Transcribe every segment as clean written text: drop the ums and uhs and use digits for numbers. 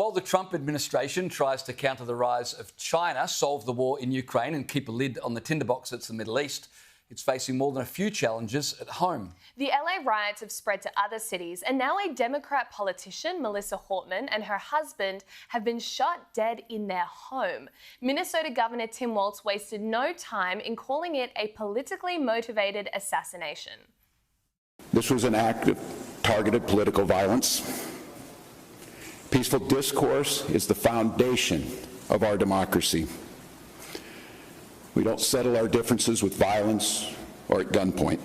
While the Trump administration tries to counter the rise of China, solve the war in Ukraine and keep a lid on the tinderbox that's the Middle East, it's facing more than a few challenges at home. The LA riots have spread to other cities, and now a Democrat politician, Melissa Hortman, and her husband have been shot dead in their home. Minnesota Governor Tim Walz wasted no time in calling it a politically motivated assassination. This was an act of targeted political violence. Peaceful discourse is the foundation of our democracy. We don't settle our differences with violence or at gunpoint.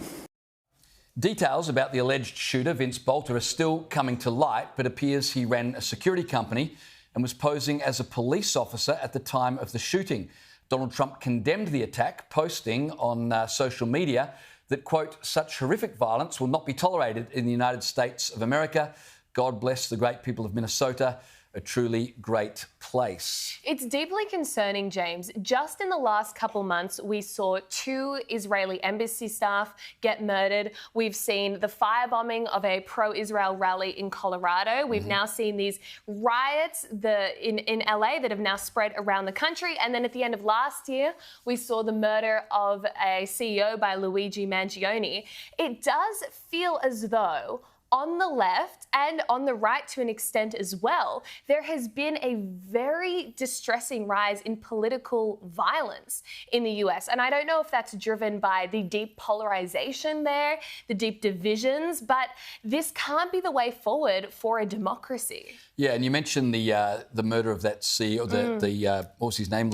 Details about the alleged shooter, Vince Bolter, are still coming to light, but appears he ran a security company and was posing as a police officer at the time of the shooting. Donald Trump condemned the attack, posting on social media that, quote, "such horrific violence will not be tolerated in the United States of America. God bless the great people of Minnesota, a truly great place." It's deeply concerning, James. Just in the last couple months, we saw 2 Israeli embassy staff get murdered. We've seen the firebombing of a pro-Israel rally in Colorado. We've now seen these riots in LA that have now spread around the country. And then at the end of last year, we saw the murder of a CEO by Luigi Mangione. It does feel as though on the left and on the right to an extent as well, there has been a very distressing rise in political violence in the US. And I don't know if that's driven by the deep polarization there, the deep divisions, but this can't be the way forward for a democracy. Yeah, and you mentioned the murder of that CEO, what was his name,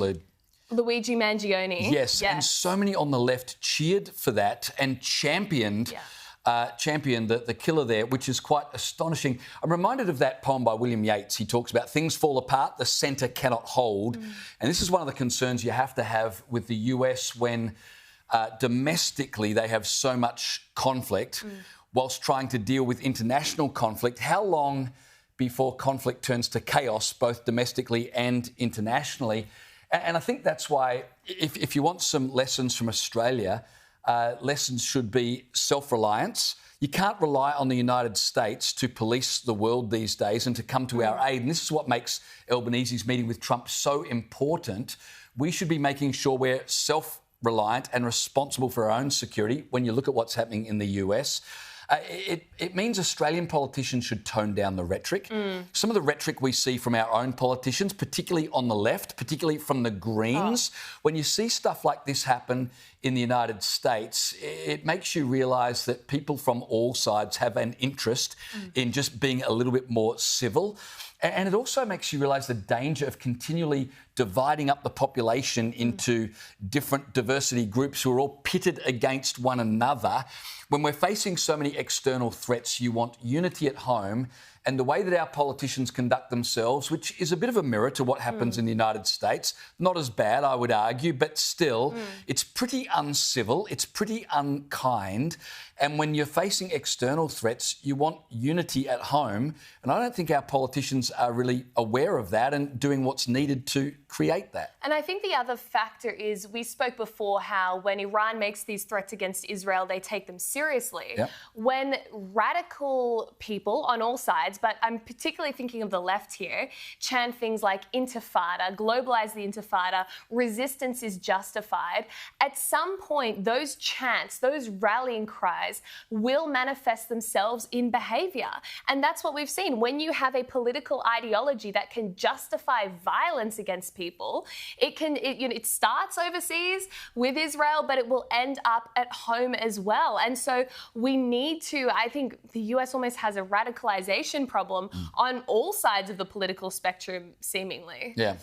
Luigi Mangione. Yes, and so many on the left cheered for that and championed the killer there, which is quite astonishing. I'm reminded of that poem by William Yeats. He talks about things fall apart, the centre cannot hold. And this is one of the concerns you have with the US when domestically they have so much conflict whilst trying to deal with international conflict. How long before conflict turns to chaos, both domestically and internationally? And I think that's why, if you want some lessons from Australia, lessons should be self-reliance. You can't rely on the United States to police the world these days and to come to our aid. And this is what makes Albanese's meeting with Trump so important. We should be making sure we're self-reliant and responsible for our own security when you look at what's happening in the US. It means Australian politicians should tone down the rhetoric. Some of the rhetoric we see from our own politicians, particularly on the left, particularly from the Greens, when you see stuff like this happen in the United States, it makes you realise that people from all sides have an interest in just being a little bit more civil. And it also makes you realise the danger of continually dividing up the population into different diversity groups who are all pitted against one another. When we're facing so many external threats, you want unity at home. And the way that our politicians conduct themselves, which is a bit of a mirror to what happens in the United States, not as bad, I would argue, but still, it's pretty uncivil, it's pretty unkind. And when you're facing external threats, you want unity at home. And I don't think our politicians are really aware of that and doing what's needed to create that. And I think the other factor is, we spoke before how when Iran makes these threats against Israel, they take them seriously. Yep. When radical people on all sides, but I'm particularly thinking of the left here, chant things like intifada, globalize the intifada, resistance is justified, at some point those chants, those rallying cries will manifest themselves in behaviour. And that's what we've seen. When you have a political ideology that can justify violence against people, it starts overseas with Israel, but it will end up at home as well. And so we need to, I think the US almost has a radicalisation problem on all sides of the political spectrum, seemingly. Yeah.